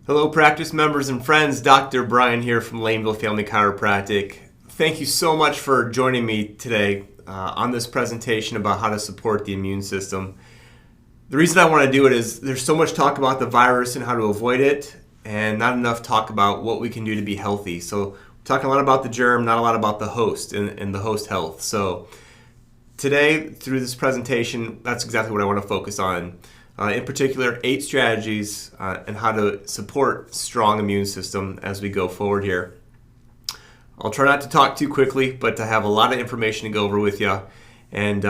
Hello, practice members and friends. Dr. Bryan here from Laneville Family Chiropractic. Thank you so much for joining me today on this presentation about how to support the immune system. The reason I want to do it is there's so much talk about the virus and how to avoid it, and not enough talk about what we can do to be healthy. So we're talking a lot about the germ, not a lot about the host and the host health. So today, through this presentation, that's exactly what I want to focus on. In particular, 8 strategies and how to support strong immune system as we go forward here. I'll try not to talk too quickly, but to have a lot of information to go over with you. And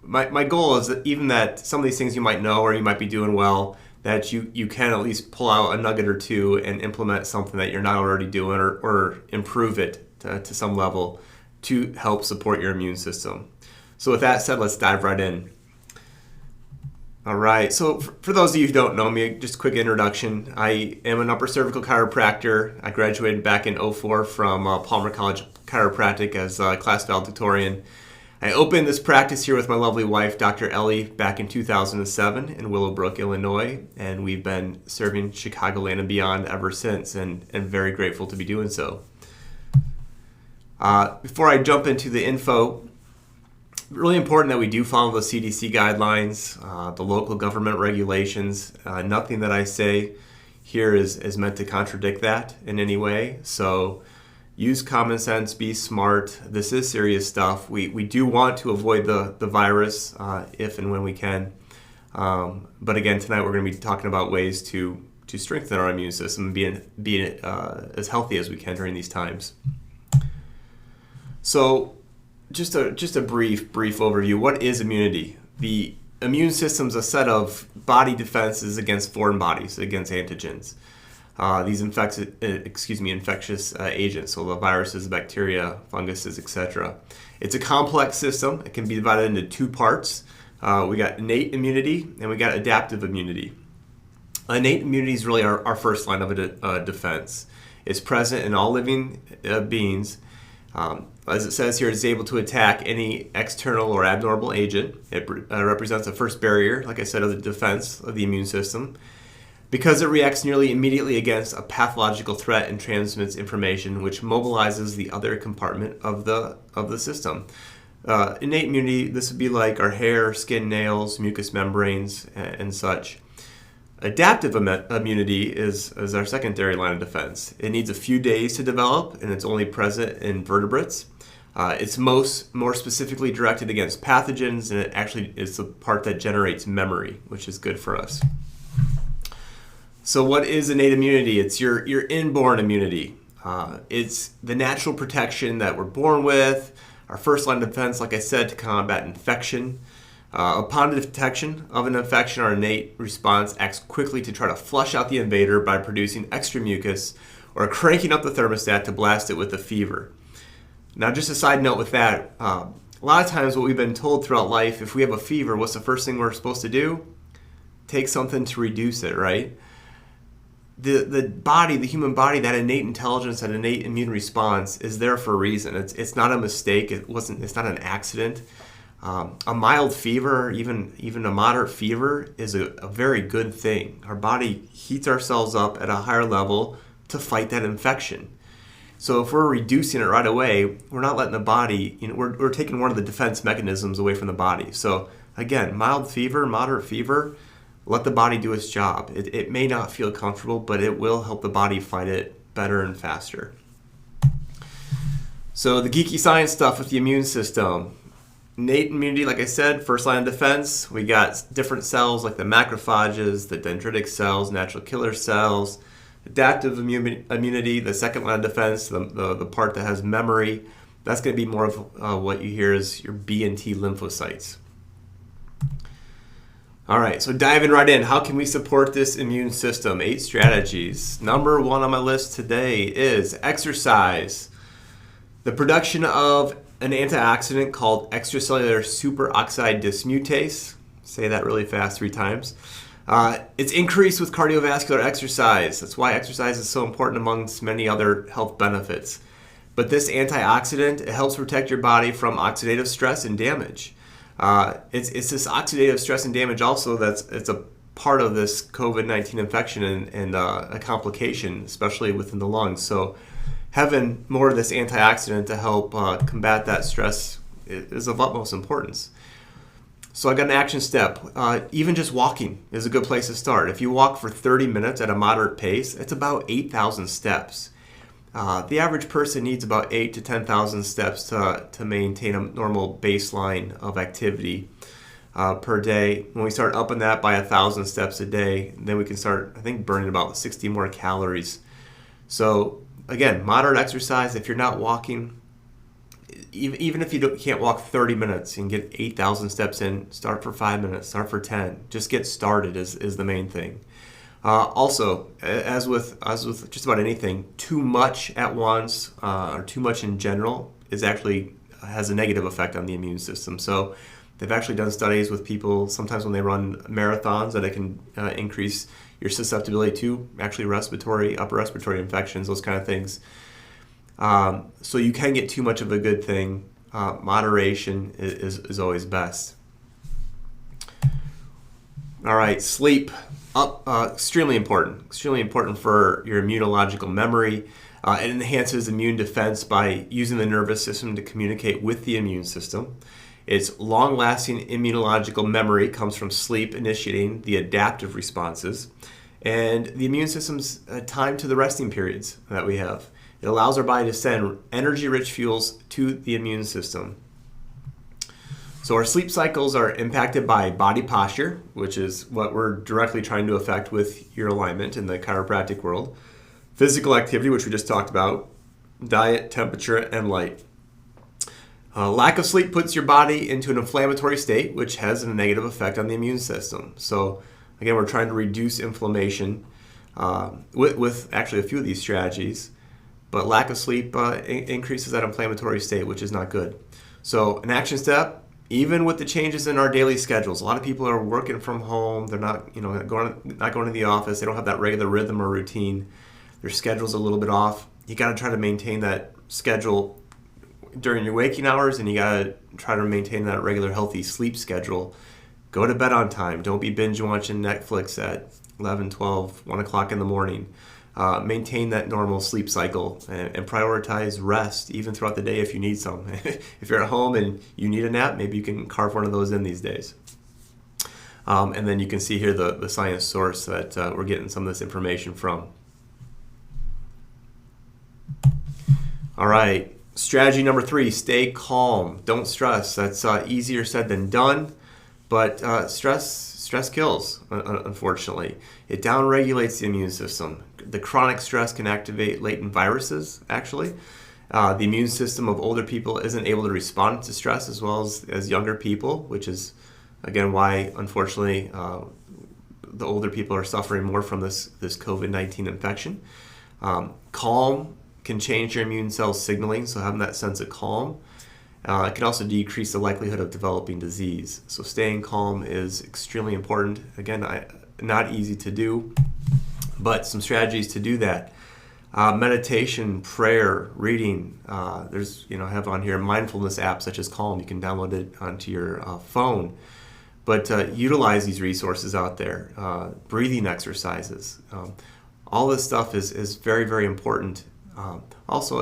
my goal is that even that some of these things you might know or you might be doing well, that you can at least pull out a nugget or two and implement something that you're not already doing or improve it to some level to help support your immune system. So with that said, let's dive right in. All right, so for those of you who don't know me, just a quick introduction. I am an upper cervical chiropractor. I graduated back in '04 from Palmer College Chiropractic as a class valedictorian. I opened this practice here with my lovely wife, Dr. Ellie, back in 2007 in Willowbrook, Illinois, and we've been serving Chicagoland and beyond ever since, and very grateful to be doing so. Before I jump into the info, really important that we do follow the CDC guidelines, the local government regulations. Nothing that I say here is meant to contradict that in any way. So use common sense, be smart. This is serious stuff. We do want to avoid the virus if and when we can. But again, tonight we're going to be talking about ways to strengthen our immune system and be as healthy as we can during these times. So just a brief overview. What is immunity? The immune system is a set of body defenses against foreign bodies, against antigens. These infectious agents, so the viruses, bacteria, funguses, etc. It's a complex system. It can be divided into 2 parts. We got innate immunity and we got adaptive immunity. Innate immunity is really our first line of defense. It's present in all living beings. As it says here, it's able to attack any external or abnormal agent. It represents the first barrier, like I said, of the defense of the immune system, because it reacts nearly immediately against a pathological threat and transmits information which mobilizes the other compartment of the system. Innate immunity, this would be like our hair, skin, nails, mucous membranes, and such. Adaptive immunity is our secondary line of defense. It needs a few days to develop, and it's only present in vertebrates. It's more specifically directed against pathogens, and it actually is the part that generates memory, which is good for us. So what is innate immunity? It's your inborn immunity. It's the natural protection that we're born with, our first line of defense, like I said, to combat infection. Upon detection of an infection, our innate response acts quickly to try to flush out the invader by producing extra mucus or cranking up the thermostat to blast it with a fever. Now, just a side note with that, a lot of times what we've been told throughout life, if we have a fever, what's the first thing we're supposed to do? Take something to reduce it, right? The body, the human body, that innate intelligence, that innate immune response is there for a reason. It's not a mistake. It's not an accident. A mild fever, even a moderate fever, is a very good thing. Our body heats ourselves up at a higher level to fight that infection. So if we're reducing it right away, we're not letting the body, we're taking one of the defense mechanisms away from the body. So again, mild fever, moderate fever, let the body do its job. It may not feel comfortable, but it will help the body fight it better and faster. So the geeky science stuff with the immune system. Innate immunity, like I said, first line of defense. We got different cells like the macrophages, the dendritic cells, natural killer cells. Adaptive immunity, the second line of defense, the part that has memory. That's going to be more of what you hear is your B and T lymphocytes. All right, so diving right in. How can we support this immune system? 8 strategies. Number 1 on my list today is exercise. The production of an antioxidant called extracellular superoxide dismutase. Say that really fast 3 times. It's increased with cardiovascular exercise. That's why exercise is so important amongst many other health benefits. But this antioxidant, it helps protect your body from oxidative stress and damage. It's this oxidative stress and damage also it's a part of this COVID-19 infection and a complication, especially within the lungs. So having more of this antioxidant to help combat that stress is of utmost importance. So I got an action step. Even just walking is a good place to start. If you walk for 30 minutes at a moderate pace, it's about 8,000 steps. The average person needs about 8 to 10,000 steps to maintain a normal baseline of activity per day. When we start upping that by 1,000 steps a day, then we can start, I think, burning about 60 more calories. So again, moderate exercise. If you're not walking, even if you can't walk 30 minutes and get 8,000 steps in, start for 5 minutes, start for 10. Just get started is the main thing. Also, as with just about anything, too much at once or too much in general has a negative effect on the immune system. So they've actually done studies with people sometimes when they run marathons that it can increase your susceptibility to actually upper respiratory infections, those kind of things. So you can get too much of a good thing. Moderation is always best. All right, sleep. Extremely important for your immunological memory. It enhances immune defense by using the nervous system to communicate with the immune system. Its long-lasting immunological memory comes from sleep initiating the adaptive responses and the immune system's time to the resting periods that we have. It allows our body to send energy-rich fuels to the immune system. So our sleep cycles are impacted by body posture, which is what we're directly trying to affect with your alignment in the chiropractic world. Physical activity, which we just talked about. Diet, temperature, and light. Lack of sleep puts your body into an inflammatory state, which has a negative effect on the immune system. So again, we're trying to reduce inflammation with actually a few of these strategies. But lack of sleep increases that inflammatory state, which is not good. So an action step, even with the changes in our daily schedules, a lot of people are working from home. They're not going to the office. They don't have that regular rhythm or routine. Their schedule's a little bit off. You got to try to maintain that schedule during your waking hours, and you got to try to maintain that regular healthy sleep schedule. Go to bed on time. Don't be binge watching Netflix at 11, 12, 1 o'clock in the morning. Maintain that normal sleep cycle and prioritize rest even throughout the day if you need some. If you're at home and you need a nap, maybe you can carve one of those in these days. And then you can see here the science source that we're getting some of this information from. All right, strategy number 3, stay calm. Don't stress. That's easier said than done, but stress kills, unfortunately. It downregulates the immune system. The chronic stress can activate latent viruses, actually. The immune system of older people isn't able to respond to stress as well as younger people, which is, again, why, unfortunately, the older people are suffering more from this COVID-19 infection. Calm can change your immune cell signaling, so having that sense of calm. It can also decrease the likelihood of developing disease. So staying calm is extremely important. Again, not easy to do, but some strategies to do that. Meditation, prayer, reading. There's, I have on here a mindfulness app such as Calm. You can download it onto your phone. But utilize these resources out there. Breathing exercises. All this stuff is very, very important. Also,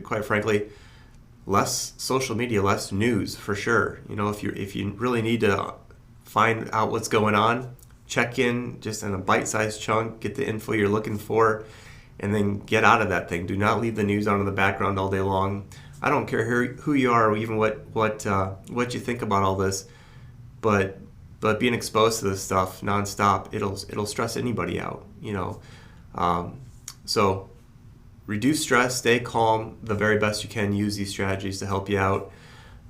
quite frankly, less social media, less news for sure. If you really need to find out what's going on, check in just in a bite-sized chunk, get the info you're looking for, and then get out of that thing. Do not leave the news on in the background all day long. I don't care who you are or even what you think about all this, but being exposed to this stuff nonstop, it'll stress anybody out. So reduce stress, stay calm the very best you can. Use these strategies to help you out.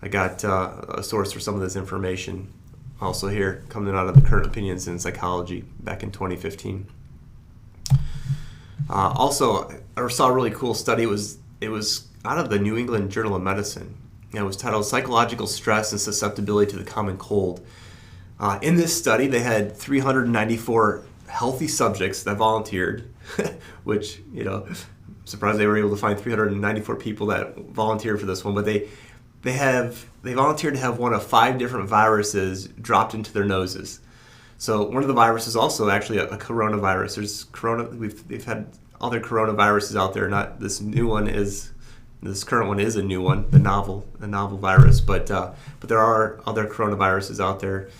I got a source for some of this information also here, coming out of the Current Opinions in Psychology back in 2015. Also, I saw a really cool study. It was out of the New England Journal of Medicine. It was titled Psychological Stress and Susceptibility to the Common Cold. In this study, they had 394 healthy subjects that volunteered, which, I'm surprised they were able to find 394 people that volunteered for this one, but they volunteered to have one of 5 different viruses dropped into their noses. So one of the viruses also actually a coronavirus. We've had other coronaviruses out there. Not this new one is. This current one is a new one, the novel virus, but there are other coronaviruses out there.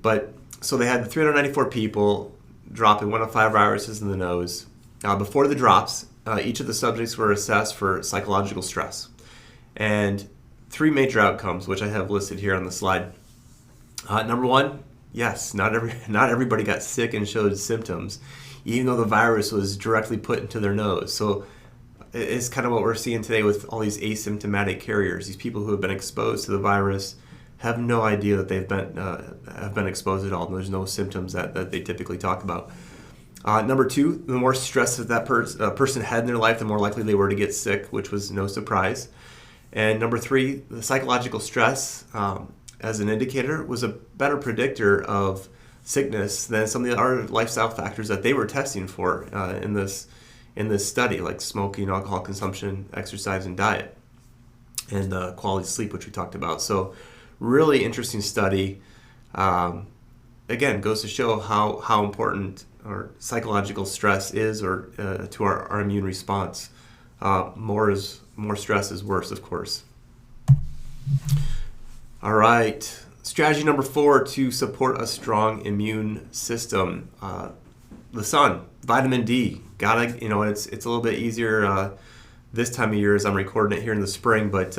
But so they had 394 people dropping 1 of 5 viruses in the nose. Before the drops, each of the subjects were assessed for psychological stress, and 3 major outcomes, which I have listed here on the slide. Number 1, yes, not everybody got sick and showed symptoms, even though the virus was directly put into their nose. So it's kind of what we're seeing today with all these asymptomatic carriers. These people who have been exposed to the virus have no idea that they've been exposed at all. And there's no symptoms that they typically talk about. Number 2, the more stress that person had in their life, the more likely they were to get sick, which was no surprise. And number 3, the psychological stress as an indicator was a better predictor of sickness than some of the other lifestyle factors that they were testing for in this study, like smoking, alcohol consumption, exercise, and diet, and quality of sleep, which we talked about. So really interesting study. Again, goes to show how important our psychological stress is to our immune response. More stress is worse, of course. All right. Strategy number 4 to support a strong immune system. The sun, vitamin D. It's a little bit easier this time of year as I'm recording it here in the spring, but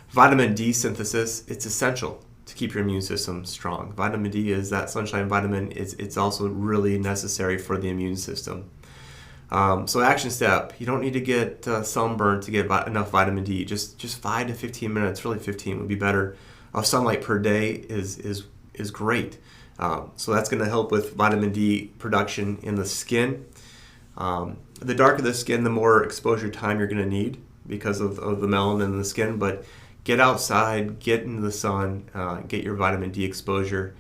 vitamin D synthesis, it's essential to keep your immune system strong. Vitamin D is that sunshine vitamin. It's also really necessary for the immune system. So action step, you don't need to get sunburned to get enough vitamin D. Just 5 to 15 minutes, really 15 would be better, of sunlight per day is great. So that's going to help with vitamin D production in the skin. The darker the skin, the more exposure time you're going to need because of the melanin in the skin. But get outside, get into the sun, get your vitamin D exposure.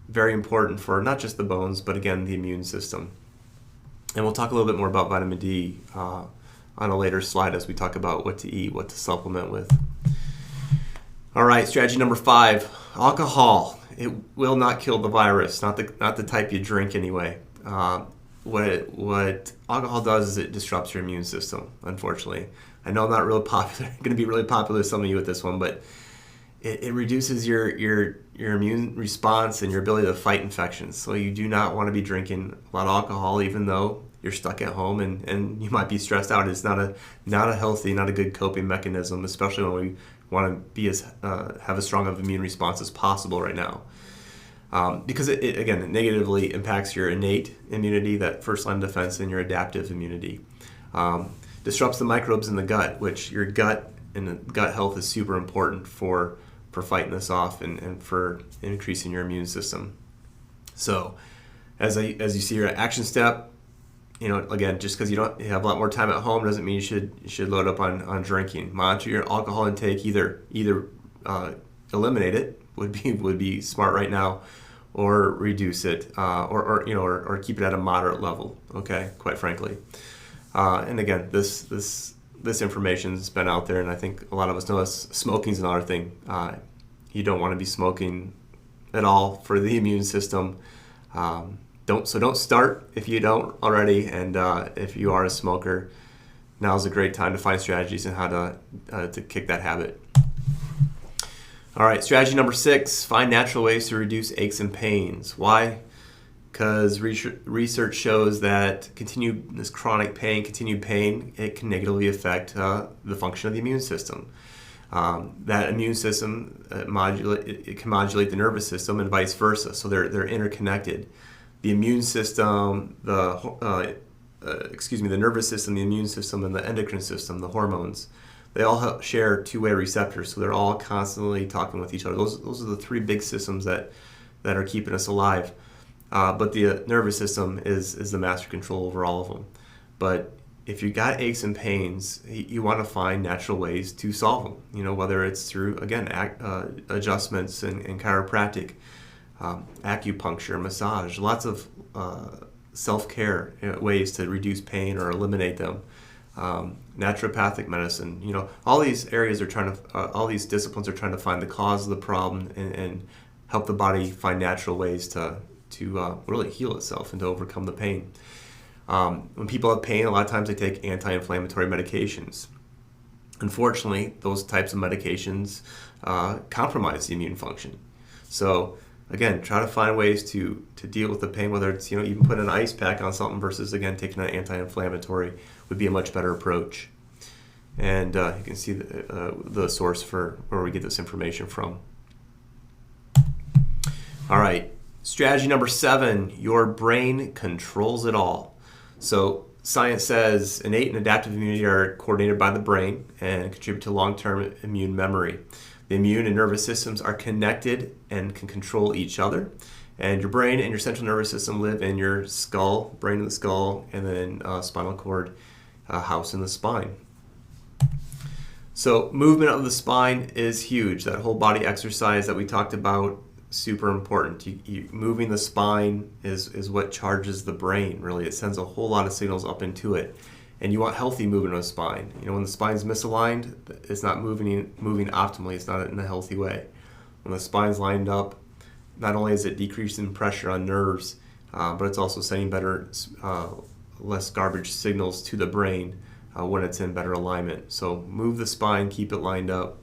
Very important for not just the bones, but again, the immune system. And we'll talk a little bit more about vitamin D on a later slide as we talk about what to eat, what to supplement with. All right, strategy number 5, alcohol. It will not kill the virus, not the type you drink anyway. What alcohol does is it disrupts your immune system, unfortunately. I know I'm not real popular, going to be really popular with some of you with this one, but it reduces your immune response and your ability to fight infections. So you do not want to be drinking a lot of alcohol, even though you're stuck at home and you might be stressed out. It's not a healthy, not a good coping mechanism, especially when we want to be have as strong of immune response as possible right now. Because it negatively impacts your innate immunity, that first line of defense, and your adaptive immunity. Disrupts the microbes in the gut, which your gut and gut health is super important for fighting this off and for increasing your immune system. So as you see your action step, again, just because you have a lot more time at home doesn't mean you should load up on drinking. Monitor your alcohol intake. Either eliminate it would be smart right now, or reduce it, or keep it at a moderate level. Okay, quite frankly. And again, this information's been out there, and I think a lot of us know smoking's another thing. You don't want to be smoking at all for the immune system. Don't start if you don't already, and if you are a smoker, now's a great time to find strategies on how to kick that habit. All right, strategy number 6, find natural ways to reduce aches and pains. Why? Because research shows that continued pain, it can negatively affect the function of the immune system. That immune system can modulate the nervous system and vice versa, so they're interconnected. The immune system, the nervous system, the immune system, and the endocrine system, the hormones, they all share two-way receptors, so they're all constantly talking with each other. Those are the 3 big systems that are keeping us alive. But the nervous system is the master control over all of them. But if you got aches and pains, you want to find natural ways to solve them. Whether it's through, again, adjustments and chiropractic, acupuncture, massage, lots of self-care ways to reduce pain or eliminate them. Naturopathic medicine, all these areas all these disciplines are trying to find the cause of the problem and help the body find natural ways to to really heal itself and to overcome the pain. When people have pain, a lot of times they take anti-inflammatory medications. Unfortunately, those types of medications compromise the immune function. So again, try to find ways to deal with the pain, whether it's, even put an ice pack on something versus, again, taking an anti-inflammatory would be a much better approach. And you can see the source for where we get this information from. All right, strategy number 7, your brain controls it all. So science says innate and adaptive immunity are coordinated by the brain and contribute to long-term immune memory. The immune and nervous systems are connected and can control each other. And your brain and your central nervous system live in your skull, brain in the skull, and then spinal cord house in the spine. So movement of the spine is huge. That whole body exercise that we talked about, super important. Moving the spine is what charges the brain, really. It sends a whole lot of signals up into it. And you want healthy movement of the spine. When the spine's misaligned, it's not moving optimally. It's not in a healthy way. When the spine's lined up, not only is it decreasing pressure on nerves, but it's also sending better, less garbage signals to the brain when it's in better alignment. So move the spine, keep it lined up.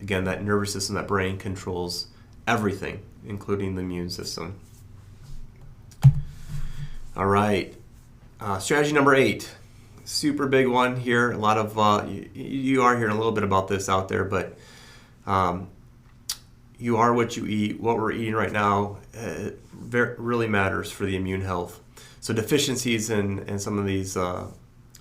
Again, that nervous system, that brain controls everything, including the immune system. All right, strategy number 8. Super big one here. A lot of you are hearing a little bit about this out there, but you are what you eat. What we're eating right now really matters for the immune health. So deficiencies in some of these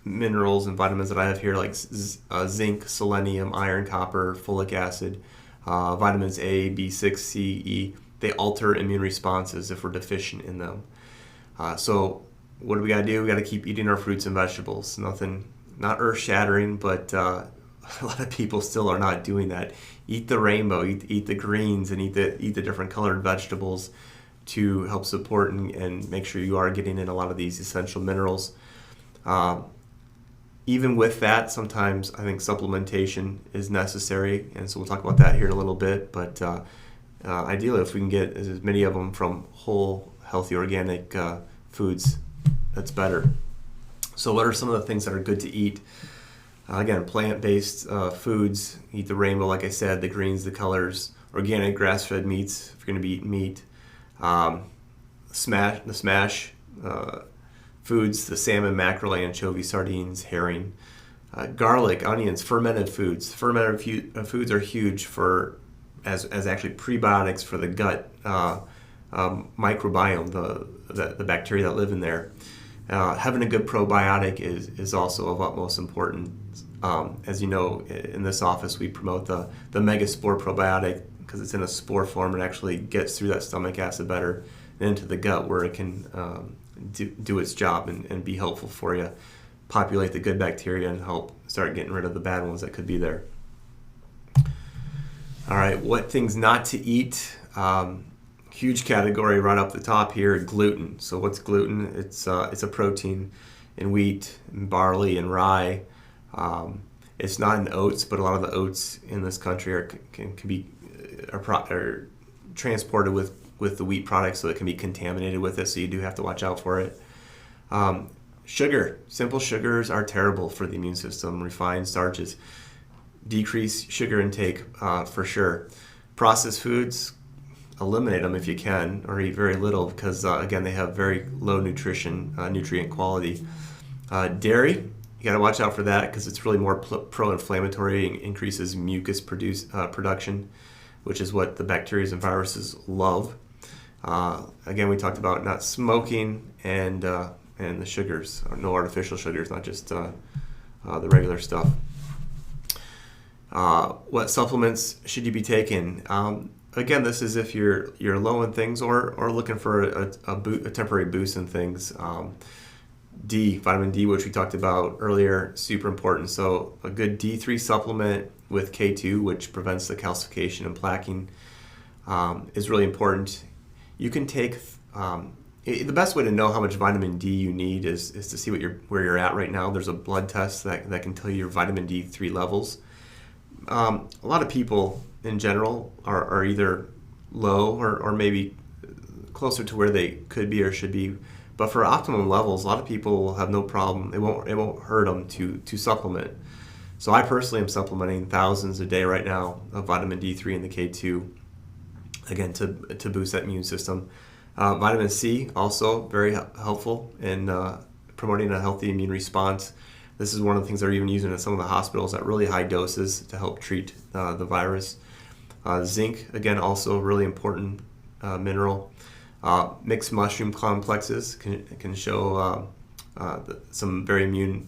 minerals and vitamins that I have here, like zinc, selenium, iron, copper, folic acid, vitamins A, B6, C, E, they alter immune responses if we're deficient in them. So what do we got to do? We got to keep eating our fruits and vegetables. Nothing, not earth-shattering, but a lot of people still are not doing that. Eat the rainbow, eat the greens, and eat the different colored vegetables to help support and make sure you are getting in a lot of these essential minerals. Even with that, sometimes I think supplementation is necessary, and so we'll talk about that here in a little bit. But ideally, if we can get as many of them from whole, healthy, organic foods, that's better. So what are some of the things that are good to eat? Again, plant-based foods. Eat the rainbow, like I said, the greens, the colors. Organic grass-fed meats, if you're going to be eating meat. Smash foods, the salmon, mackerel, anchovy, sardines, herring. Garlic, onions, fermented foods. Fermented foods are huge as actually prebiotics for the gut microbiome, the bacteria that live in there. Having a good probiotic is also of utmost importance. As you know, in this office we promote the Megaspore probiotic because it's in a spore form and actually gets through that stomach acid better and into the gut where it can do its job and be helpful for you, populate the good bacteria and help start getting rid of the bad ones that could be there. All right, what things not to eat? Huge category right up the top here, gluten. So what's gluten? It's a protein in wheat, and barley, and rye. It's not in oats, but a lot of the oats in this country are transported with the wheat products, so it can be contaminated with it. So you do have to watch out for it. Sugar, simple sugars are terrible for the immune system. Refined starches, decrease sugar intake for sure. Processed foods, eliminate them if you can, or eat very little because again they have very low nutrient quality. Dairy, you got to watch out for that because it's really more pro-inflammatory and increases mucus production, which is what the bacteria and viruses love. Again, we talked about not smoking and the sugars, no artificial sugars, not just the regular stuff. What supplements should you be taking? Again, this is if you're low in things or looking for a temporary boost in things. Vitamin D, which we talked about earlier, super important. So a good D3 supplement with K2, which prevents the calcification and plaquing, is really important. You can take the best way to know how much vitamin D you need is to see where you're at right now. There's a blood test that can tell you your vitamin D3 levels. A lot of people in general are either low or maybe closer to where they could be or should be. But for optimum levels, a lot of people will have no problem. It won't hurt them to supplement. So I personally am supplementing thousands a day right now of vitamin D3 and the K2, again, to boost that immune system. Vitamin C also very helpful in promoting a healthy immune response. This is one of the things they're even using in some of the hospitals at really high doses to help treat the virus. Zinc, again, also a really important mineral. Mixed mushroom complexes can show some very immune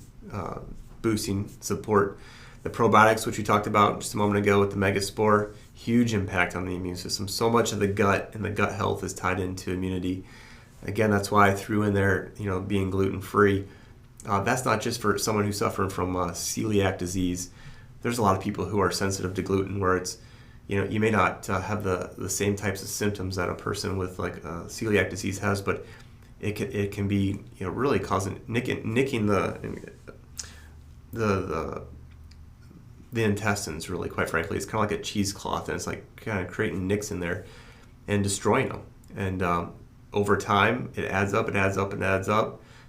boosting support. The probiotics, which we talked about just a moment ago with the Megaspore, huge impact on the immune system. So much of the gut and the gut health is tied into immunity. Again, that's why I threw in there, being gluten-free. That's not just for someone who's suffering from celiac disease. There's a lot of people who are sensitive to gluten where it's, you may not have the same types of symptoms that a person with like celiac disease has, but it can be really causing nicking the intestines, really, quite frankly. It's kind of like a cheesecloth, and it's like kind of creating nicks in there and destroying them. And over time, it adds up,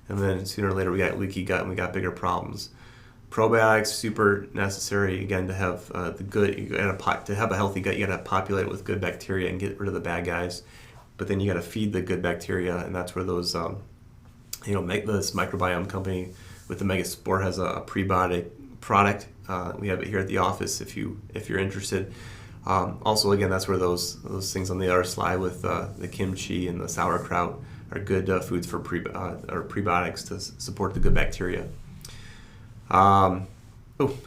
and then sooner or later we got leaky gut and we got bigger problems. Probiotics, super necessary, again, to have to have a healthy gut. You got to populate it with good bacteria and get rid of the bad guys. But then you got to feed the good bacteria, and that's where those, make this microbiome company with the Megaspore has a prebiotic product. We have it here at the office if you're interested. Also, again, that's where those things on the other slide with the kimchi and the sauerkraut are good foods for prebiotics to support the good bacteria. Got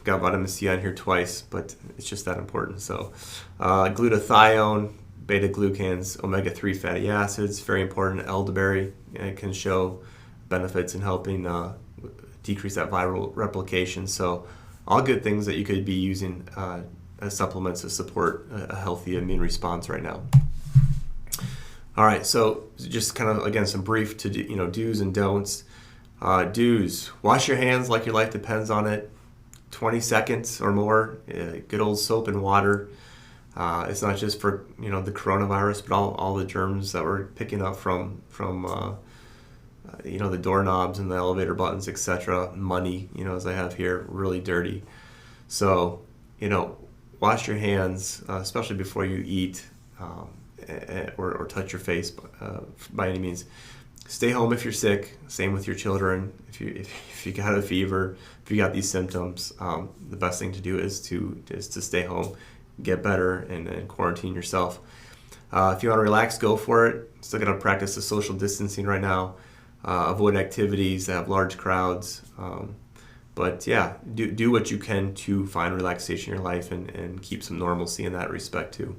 vitamin C on here twice, but it's just that important. So, glutathione, beta-glucans, omega-3 fatty acids, very important. Elderberry can show benefits in helping decrease that viral replication. So, all good things that you could be using as supplements to support a healthy immune response right now. All right, so just kind of, again, some brief do's and don'ts. Do's: wash your hands like your life depends on it. 20 seconds or more. Good old soap and water. It's not just for the coronavirus, but all the germs that we're picking up from the doorknobs and the elevator buttons, etc. Money, as I have here, really dirty. So, wash your hands, especially before you eat or touch your face by any means. Stay home if you're sick. Same with your children. If you got a fever, if you got these symptoms, the best thing to do is to stay home, get better, and quarantine yourself. If you want to relax, go for it. Still got to practice the social distancing right now. Avoid activities that have large crowds. But yeah, do what you can to find relaxation in your life and keep some normalcy in that respect too.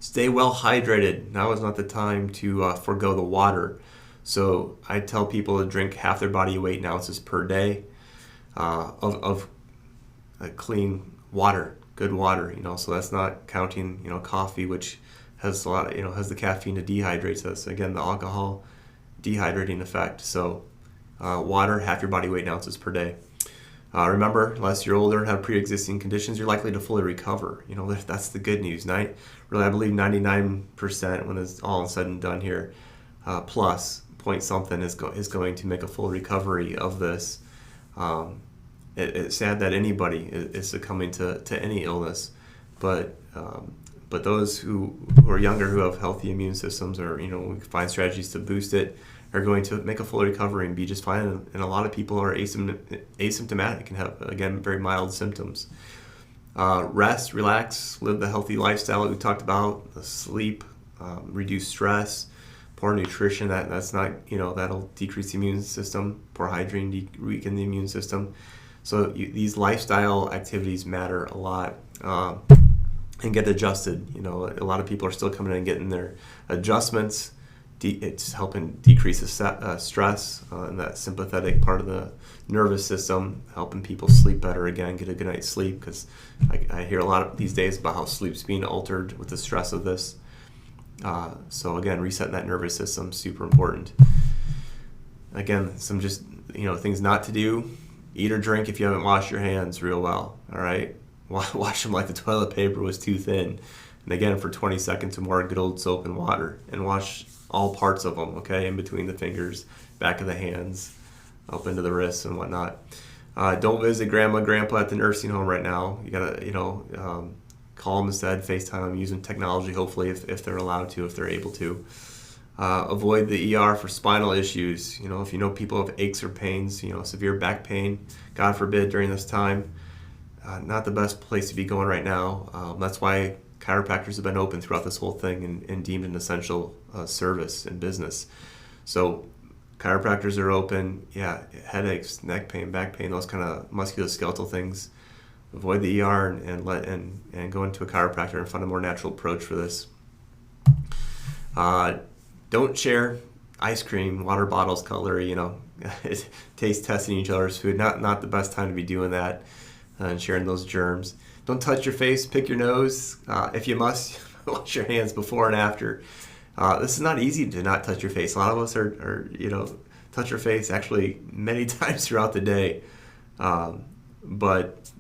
Stay well hydrated. Now is not the time to forego the water. So I tell people to drink half their body weight in ounces per day of clean water, good water. So that's not counting coffee, which has a lot has the caffeine that dehydrates us. Again, the alcohol dehydrating effect. So water, half your body weight in ounces per day. Remember, unless you're older and have pre-existing conditions, you're likely to fully recover. That's the good news. Really, I believe 99% when it's all said and done here, plus point something is going to make a full recovery of this. It's sad that anybody is succumbing to any illness, but those who are younger, who have healthy immune systems, or we find strategies to boost it, are going to make a full recovery and be just fine. And a lot of people are asymptomatic and have, again, very mild symptoms. Rest, relax, live the healthy lifestyle that we talked about. Sleep, reduce stress, poor nutrition. That's not that'll decrease the immune system. Poor hydrating weaken the immune system. So these lifestyle activities matter a lot. And get adjusted. A lot of people are still coming in and getting their adjustments. It's helping decrease the stress in that sympathetic part of the nervous system, helping people sleep better again, get a good night's sleep, because I hear a lot of these days about how sleep's being altered with the stress of this. So again, resetting that nervous system, super important. Again, some just things not to do: eat or drink if you haven't washed your hands real well. All right, wash them like the toilet paper was too thin. And again, for 20 seconds or more, good old soap and water, and wash all parts of them, okay, in between the fingers, back of the hands, up into the wrists and whatnot. Don't visit grandma, grandpa at the nursing home right now. You gotta, call them instead, FaceTime them, using technology, hopefully, if they're allowed to, if they're able to. Avoid the ER for spinal issues. If you know people have aches or pains, severe back pain, God forbid, during this time, not the best place to be going right now. That's why chiropractors have been open throughout this whole thing and deemed an essential service and business. So chiropractors are open. Yeah, headaches, neck pain, back pain, those kind of musculoskeletal things. Avoid the ER and go into a chiropractor and find a more natural approach for this. Don't share ice cream, water bottles, cutlery, taste testing each other's food. Not the best time to be doing that and sharing those germs. Don't touch your face, pick your nose. If you must, wash your hands before and after. This is not easy to not touch your face. A lot of us are touch your face actually many times throughout the day. But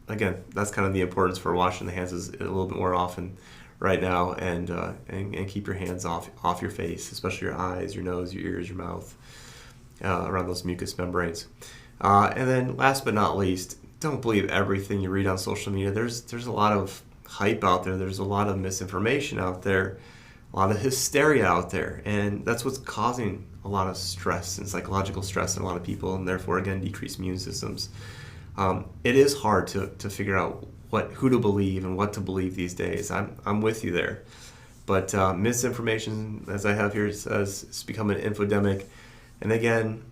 again, that's kind of the importance for washing the hands is a little bit more often right now, and keep your hands off your face, especially your eyes, your nose, your ears, your mouth, around those mucous membranes. And then last but not least, don't believe everything you read on social media. There's a lot of hype out there. There's a lot of misinformation out there, a lot of hysteria out there, and that's what's causing a lot of stress and psychological stress in a lot of people, and therefore, again, decreased immune systems. It is hard to figure out who to believe and what to believe these days. I'm with you there. But misinformation, as I have here, says it's become an infodemic. And again,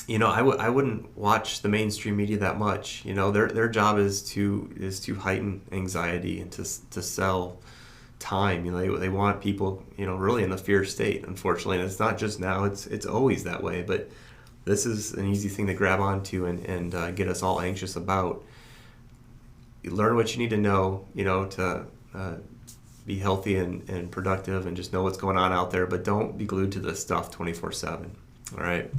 I wouldn't watch the mainstream media that much. Their job is to heighten anxiety and to sell time. They want people, really in a fear state, unfortunately. And it's not just now, it's always that way. But this is an easy thing to grab onto and get us all anxious about. You learn what you need to know, to be healthy and productive, and just know what's going on out there. But don't be glued to this stuff 24/7. All right.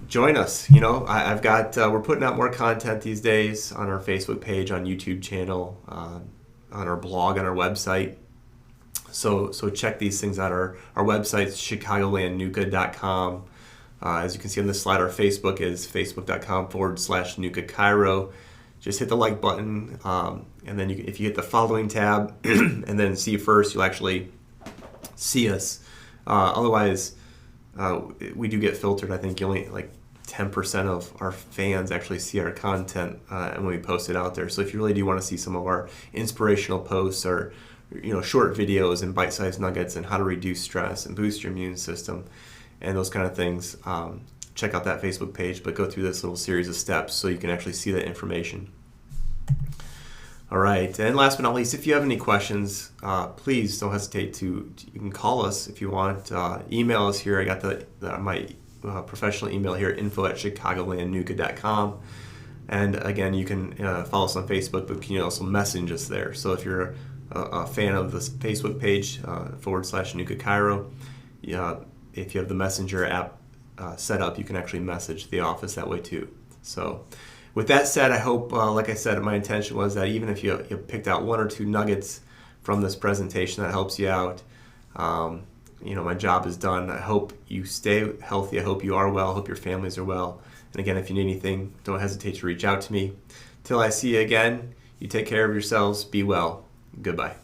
Join us. I've got we're putting out more content these days on our Facebook page, on YouTube channel, on our blog, on our website. So check these things out. Our website's chicagolandnuka.com. As you can see on this slide, our Facebook is facebook.com/NukaChiro. Just hit the like button, and then if you hit the following tab and then see first, you'll actually see us. Otherwise, we do get filtered. I think only like 10% of our fans actually see our content and when we post it out there. So if you really do want to see some of our inspirational posts or short videos and bite-sized nuggets and how to reduce stress and boost your immune system and those kind of things, check out that Facebook page, but go through this little series of steps so you can actually see that information. All right, and last but not least, if you have any questions, please don't hesitate you can call us if you want. Email us here. I got my professional email here, info@chicagolandnuka.com. And again, you can follow us on Facebook, but you can also message us there. So if you're a fan of this Facebook page, /NukaChiro, if you have the Messenger app set up, you can actually message the office that way too. So with that said, I hope, like I said, my intention was that even if you picked out one or two nuggets from this presentation that helps you out, my job is done. I hope you stay healthy. I hope you are well. I hope your families are well. And again, if you need anything, don't hesitate to reach out to me. Till I see you again, you take care of yourselves. Be well. Goodbye.